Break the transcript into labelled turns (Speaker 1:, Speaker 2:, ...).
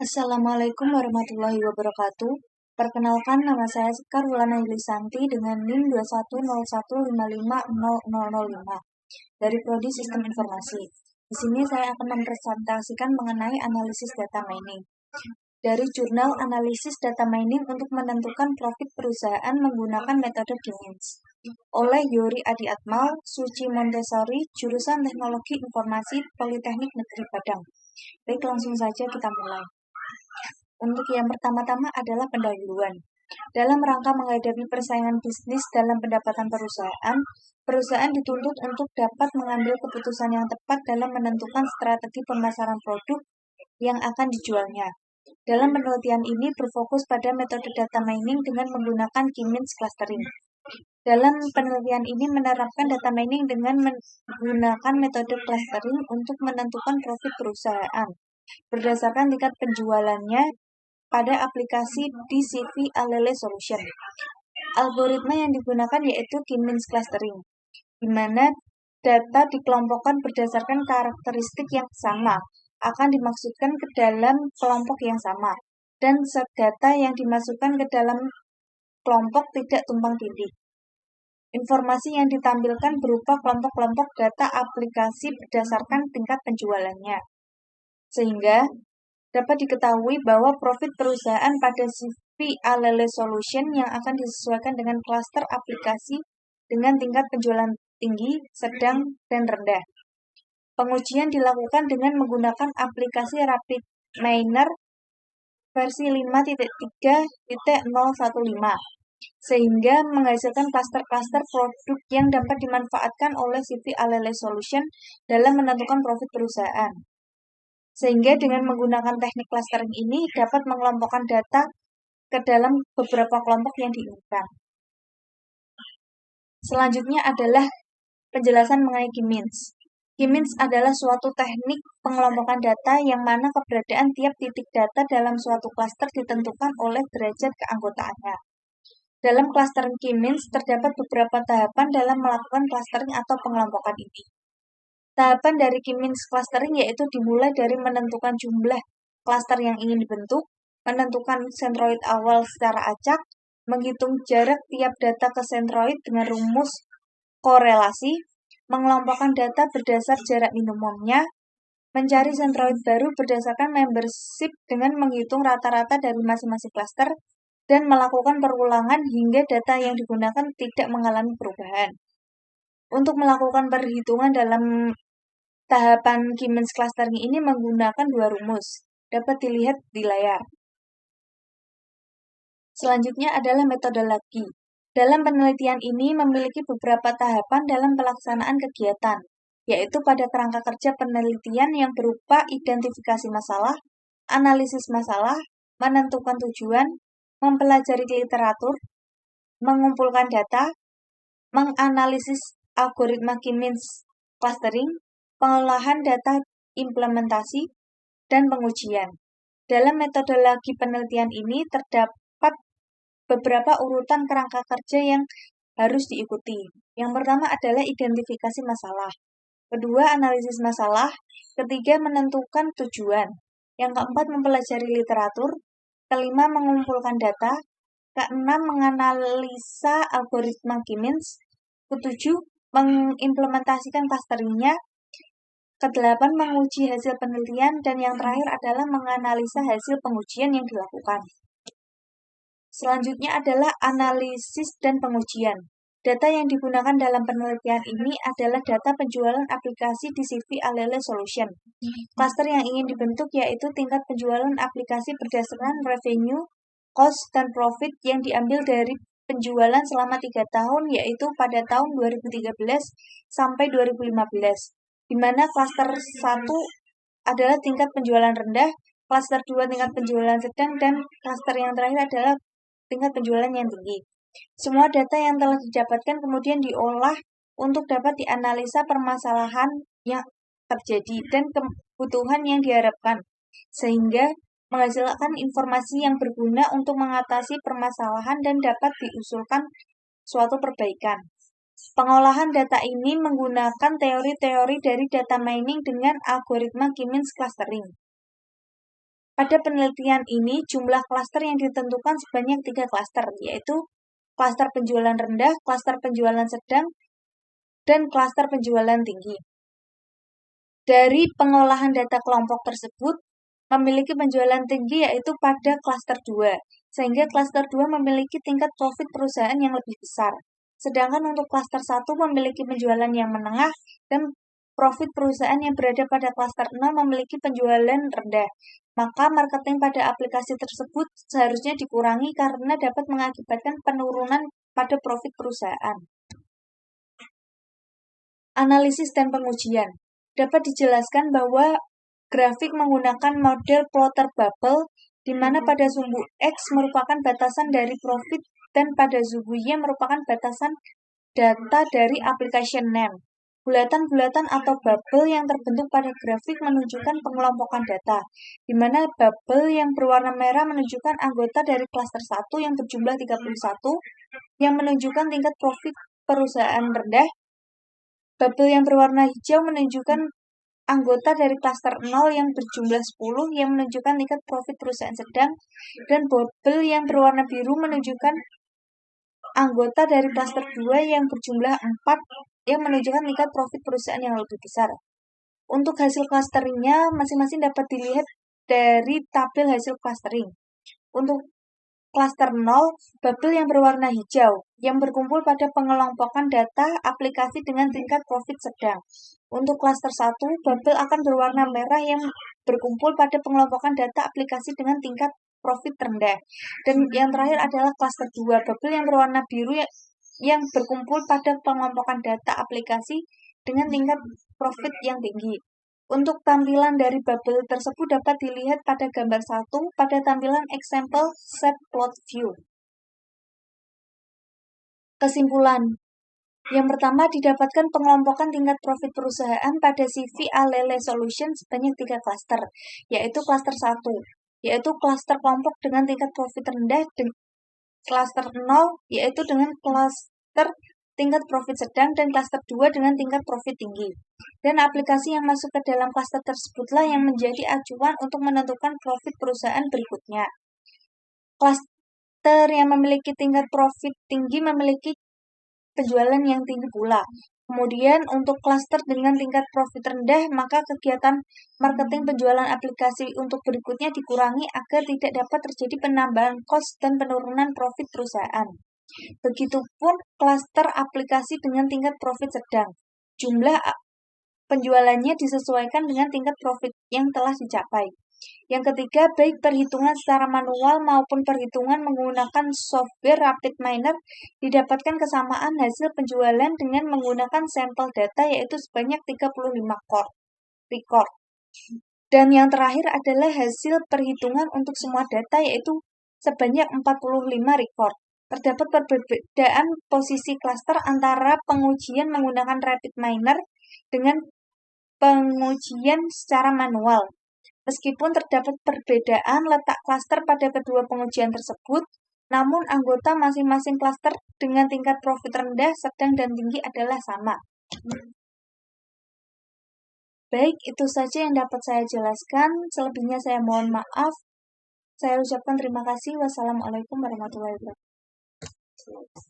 Speaker 1: Assalamualaikum warahmatullahi wabarakatuh. Perkenalkan, nama saya Karulana Yulisanti dengan NIM 2101550005 dari Prodi Sistem Informasi. Di sini saya akan mempresentasikan mengenai analisis data mining. Dari jurnal analisis data mining untuk menentukan profit perusahaan menggunakan metode Gimins oleh Yori Adiatmal, Suci Montessori, jurusan Teknologi Informasi Politeknik Negeri Padang. Baik, langsung saja kita mulai. Untuk yang pertama-tama adalah pendahuluan. Dalam rangka menghadapi persaingan bisnis dalam pendapatan perusahaan, perusahaan dituntut untuk dapat mengambil keputusan yang tepat dalam menentukan strategi pemasaran produk yang akan dijualnya. Dalam penelitian ini berfokus pada metode data mining dengan menggunakan K-means clustering. Dalam penelitian ini menerapkan data mining dengan menggunakan metode clustering untuk menentukan profit perusahaan berdasarkan tingkat penjualannya pada aplikasi DCV Alele Solution. Algoritma yang digunakan yaitu K-means clustering, di mana data dikelompokkan berdasarkan karakteristik yang sama, akan dimasukkan ke dalam kelompok yang sama, dan set data yang dimasukkan ke dalam kelompok tidak tumpang tindih. Informasi yang ditampilkan berupa kelompok-kelompok data aplikasi berdasarkan tingkat penjualannya. Sehingga dapat diketahui bahwa profit perusahaan pada CV Alele Solution yang akan disesuaikan dengan klaster aplikasi dengan tingkat penjualan tinggi, sedang, dan rendah. Pengujian dilakukan dengan menggunakan aplikasi Rapid Miner versi 5.3.015, sehingga menghasilkan klaster-klaster produk yang dapat dimanfaatkan oleh CV Alele Solution dalam menentukan profit perusahaan. Sehingga dengan menggunakan teknik clustering ini dapat mengelompokkan data ke dalam beberapa kelompok yang diinginkan. Selanjutnya adalah penjelasan mengenai K-means. K-means adalah suatu teknik pengelompokan data yang mana keberadaan tiap titik data dalam suatu klaster ditentukan oleh derajat keanggotaannya. Dalam clustering K-means terdapat beberapa tahapan dalam melakukan clustering atau pengelompokan ini. Tahapan dari K-means clustering yaitu dimulai dari menentukan jumlah klaster yang ingin dibentuk, menentukan sentroid awal secara acak, menghitung jarak tiap data ke sentroid dengan rumus korelasi, mengelompokkan data berdasar jarak minimumnya, mencari sentroid baru berdasarkan membership dengan menghitung rata-rata dari masing-masing klaster, dan melakukan perulangan hingga data yang digunakan tidak mengalami perubahan. Untuk melakukan perhitungan dalam tahapan K-means clustering ini menggunakan dua rumus, dapat dilihat di layar. Selanjutnya adalah metodologi. Dalam penelitian ini memiliki beberapa tahapan dalam pelaksanaan kegiatan, yaitu pada kerangka kerja penelitian yang berupa identifikasi masalah, analisis masalah, menentukan tujuan, mempelajari literatur, mengumpulkan data, menganalisis algoritma K-means clustering, pengolahan data implementasi, dan pengujian. Dalam metodologi penelitian ini terdapat beberapa urutan kerangka kerja yang harus diikuti. Yang pertama adalah identifikasi masalah. Kedua, analisis masalah. Ketiga, menentukan tujuan. Yang keempat, mempelajari literatur. Kelima, mengumpulkan data. Keenam, menganalisa algoritma K-means. Ketujuh, mengimplementasikan clusteringnya. Kedelapan, menguji hasil penelitian. Dan yang terakhir adalah menganalisa hasil pengujian yang dilakukan. Selanjutnya adalah analisis dan pengujian. Data yang digunakan dalam penelitian ini adalah data penjualan aplikasi di CV Alele Solution. Cluster yang ingin dibentuk yaitu tingkat penjualan aplikasi berdasarkan revenue, cost, dan profit yang diambil dari penjualan selama 3 tahun yaitu pada tahun 2013 sampai 2015. Di mana cluster 1 adalah tingkat penjualan rendah, cluster 2 tingkat penjualan sedang, dan cluster yang terakhir adalah tingkat penjualan yang tinggi. Semua data yang telah didapatkan kemudian diolah untuk dapat dianalisa permasalahan yang terjadi dan kebutuhan yang diharapkan, sehingga menghasilkan informasi yang berguna untuk mengatasi permasalahan dan dapat diusulkan suatu perbaikan. Pengolahan data ini menggunakan teori-teori dari data mining dengan algoritma K-means clustering. Pada penelitian ini, jumlah klaster yang ditentukan sebanyak 3 klaster, yaitu klaster penjualan rendah, klaster penjualan sedang, dan klaster penjualan tinggi. Dari pengolahan data kelompok tersebut, memiliki penjualan tinggi yaitu pada klaster 2, sehingga klaster 2 memiliki tingkat profit perusahaan yang lebih besar. Sedangkan untuk klaster 1 memiliki penjualan yang menengah dan profit perusahaan yang berada pada klaster 0 memiliki penjualan rendah. Maka marketing pada aplikasi tersebut seharusnya dikurangi karena dapat mengakibatkan penurunan pada profit perusahaan. Analisis dan pengujian. Dapat dijelaskan bahwa grafik menggunakan model plotter bubble, di mana pada sumbu X merupakan batasan dari profit dan pada sumbu Y merupakan batasan data dari application name. Bulatan-bulatan atau bubble yang terbentuk pada grafik menunjukkan pengelompokan data, di mana bubble yang berwarna merah menunjukkan anggota dari klaster 1 yang berjumlah 31, yang menunjukkan tingkat profit perusahaan rendah. Bubble yang berwarna hijau menunjukkan anggota dari klaster 0 yang berjumlah 10 yang menunjukkan tingkat profit perusahaan sedang, dan bubble yang berwarna biru menunjukkan anggota dari klaster 2 yang berjumlah 4 yang menunjukkan tingkat profit perusahaan yang lebih besar. Untuk hasil clusteringnya masing-masing dapat dilihat dari tabel hasil clustering. Untuk klaster 0, bubble yang berwarna hijau, yang berkumpul pada pengelompokan data aplikasi dengan tingkat profit sedang. Untuk klaster 1, bubble akan berwarna merah yang berkumpul pada pengelompokan data aplikasi dengan tingkat profit rendah. Dan yang terakhir adalah klaster 2, bubble yang berwarna biru yang berkumpul pada pengelompokan data aplikasi dengan tingkat profit yang tinggi. Untuk tampilan dari bubble tersebut dapat dilihat pada gambar 1 pada tampilan example set plot view. Kesimpulan. Yang pertama, didapatkan pengelompokan tingkat profit perusahaan pada CV Alele Solution sebanyak 3 klaster, yaitu klaster 1, yaitu klaster kelompok dengan tingkat profit rendah, dan klaster 0, yaitu dengan klaster tingkat profit sedang, dan klaster 2 dengan tingkat profit tinggi. Dan aplikasi yang masuk ke dalam klaster tersebutlah yang menjadi acuan untuk menentukan profit perusahaan berikutnya. Klaster yang memiliki tingkat profit tinggi memiliki penjualan yang tinggi pula. Kemudian untuk klaster dengan tingkat profit rendah, maka kegiatan marketing penjualan aplikasi untuk berikutnya dikurangi agar tidak dapat terjadi penambahan cost dan penurunan profit perusahaan. Begitupun klaster aplikasi dengan tingkat profit sedang. Jumlah penjualannya disesuaikan dengan tingkat profit yang telah dicapai. Yang ketiga, baik perhitungan secara manual maupun perhitungan menggunakan software RapidMiner didapatkan kesamaan hasil penjualan dengan menggunakan sampel data yaitu sebanyak 35 record. Dan yang terakhir adalah hasil perhitungan untuk semua data yaitu sebanyak 45 record. Terdapat perbedaan posisi klaster antara pengujian menggunakan RapidMiner dengan pengujian secara manual. Meskipun terdapat perbedaan letak klaster pada kedua pengujian tersebut, namun anggota masing-masing klaster dengan tingkat profit rendah, sedang, dan tinggi adalah sama. Baik, itu saja yang dapat saya jelaskan. Selebihnya saya mohon maaf. Saya ucapkan terima kasih. Wassalamualaikum warahmatullahi wabarakatuh.